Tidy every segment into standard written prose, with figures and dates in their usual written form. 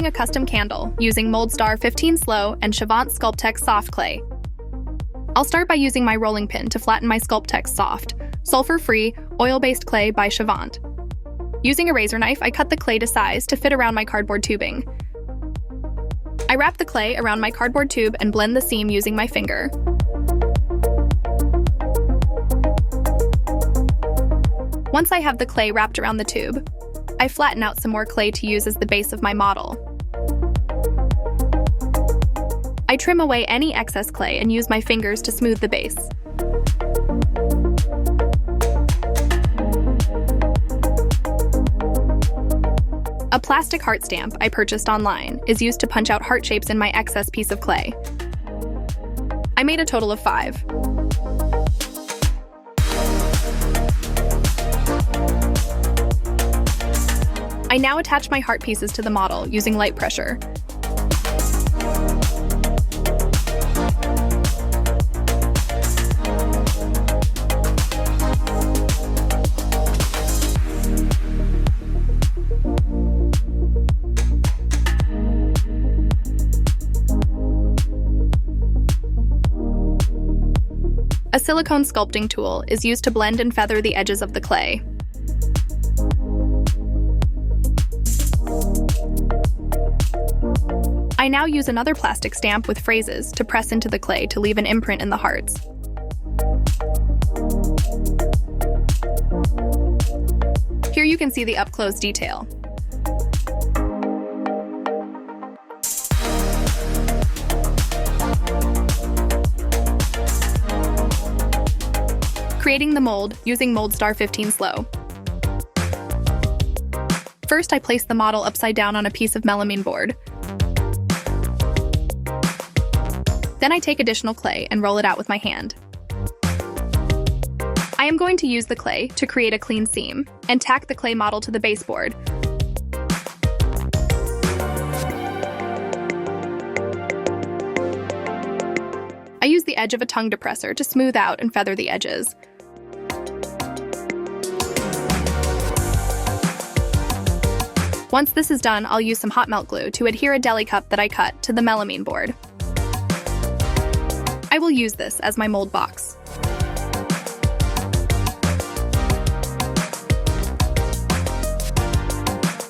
creating a custom candle using Moldstar 15 Slow and Chavant Sculptex Soft Clay. I'll start by using my rolling pin to flatten my Sculptex Soft, sulfur-free, oil-based clay by Chavant. Using a razor knife, I cut the clay to size to fit around my cardboard tubing. I wrap the clay around my cardboard tube and blend the seam using my finger. Once I have the clay wrapped around the tube, I flatten out some more clay to use as the base of my model. I trim away any excess clay and use my fingers to smooth the base. A plastic heart stamp I purchased online is used to punch out heart shapes in my excess piece of clay. I made a total of 5. I now attach my heart pieces to the model using light pressure. A silicone sculpting tool is used to blend and feather the edges of the clay. I now use another plastic stamp with phrases to press into the clay to leave an imprint in the hearts. Here you can see the up-close detail. Creating the mold using Moldstar 15 Slow. First, I place the model upside down on a piece of melamine board. Then I take additional clay and roll it out with my hand. I am going to use the clay to create a clean seam and tack the clay model to the baseboard. I use the edge of a tongue depressor to smooth out and feather the edges. Once this is done, I'll use some hot melt glue to adhere a deli cup that I cut to the melamine board. I will use this as my mold box.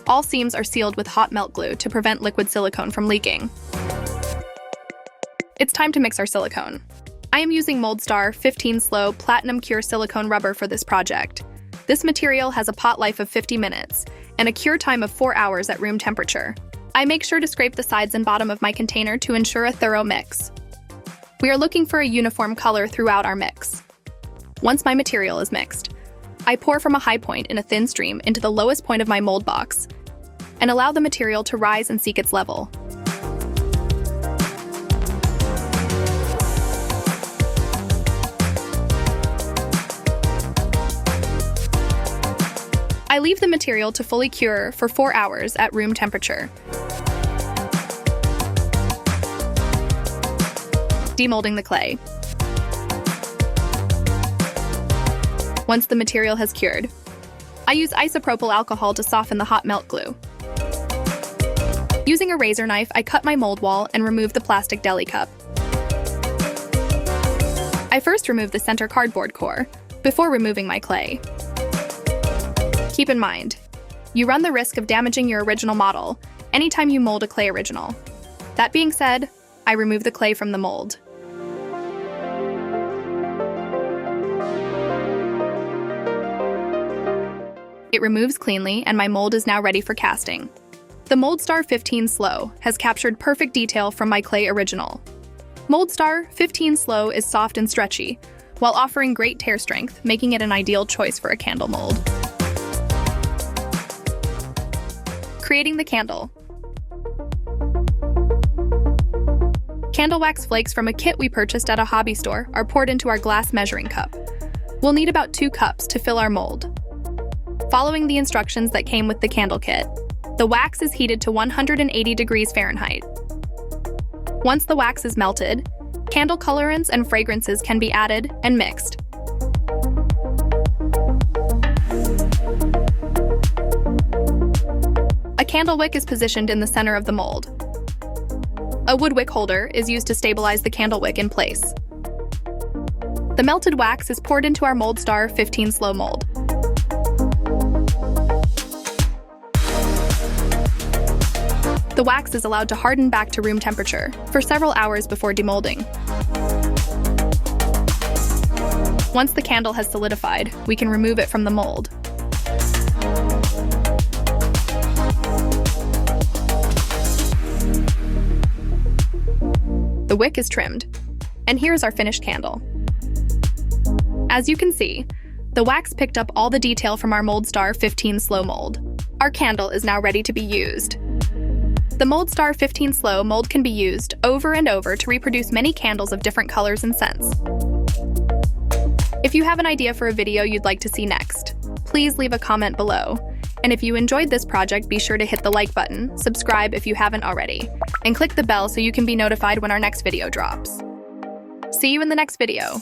All seams are sealed with hot melt glue to prevent liquid silicone from leaking. It's time to mix our silicone. I am using Moldstar 15 Slow Platinum Cure Silicone Rubber for this project. This material has a pot life of 50 minutes and a cure time of 4 hours at room temperature. I make sure to scrape the sides and bottom of my container to ensure a thorough mix. We are looking for a uniform color throughout our mix. Once my material is mixed, I pour from a high point in a thin stream into the lowest point of my mold box and allow the material to rise and seek its level. I leave the material to fully cure for 4 hours at room temperature. Demolding the clay. Once the material has cured, I use isopropyl alcohol to soften the hot melt glue. Using a razor knife, I cut my mold wall and remove the plastic deli cup. I first remove the center cardboard core before removing my clay. Keep in mind, you run the risk of damaging your original model anytime you mold a clay original. That being said, I remove the clay from the mold. It removes cleanly, and my mold is now ready for casting. The Moldstar 15 Slow has captured perfect detail from my clay original. Moldstar 15 Slow is soft and stretchy, while offering great tear strength, making it an ideal choice for a candle mold. Creating the candle. Candle wax flakes from a kit we purchased at a hobby store are poured into our glass measuring cup. We'll need about 2 cups to fill our mold. Following the instructions that came with the candle kit, the wax is heated to 180 degrees Fahrenheit. Once the wax is melted, candle colorants and fragrances can be added and mixed. A candle wick is positioned in the center of the mold. A wood wick holder is used to stabilize the candle wick in place. The melted wax is poured into our Moldstar 15 Slow mold. The wax is allowed to harden back to room temperature for several hours before demolding. Once the candle has solidified, we can remove it from the mold. The wick is trimmed, and here's our finished candle. As you can see, the wax picked up all the detail from our Moldstar 15 Slow mold. Our candle is now ready to be used. The Moldstar 15 Slow mold can be used over and over to reproduce many candles of different colors and scents. If you have an idea for a video you'd like to see next, please leave a comment below. And if you enjoyed this project, be sure to hit the like button, subscribe if you haven't already, and click the bell so you can be notified when our next video drops. See you in the next video.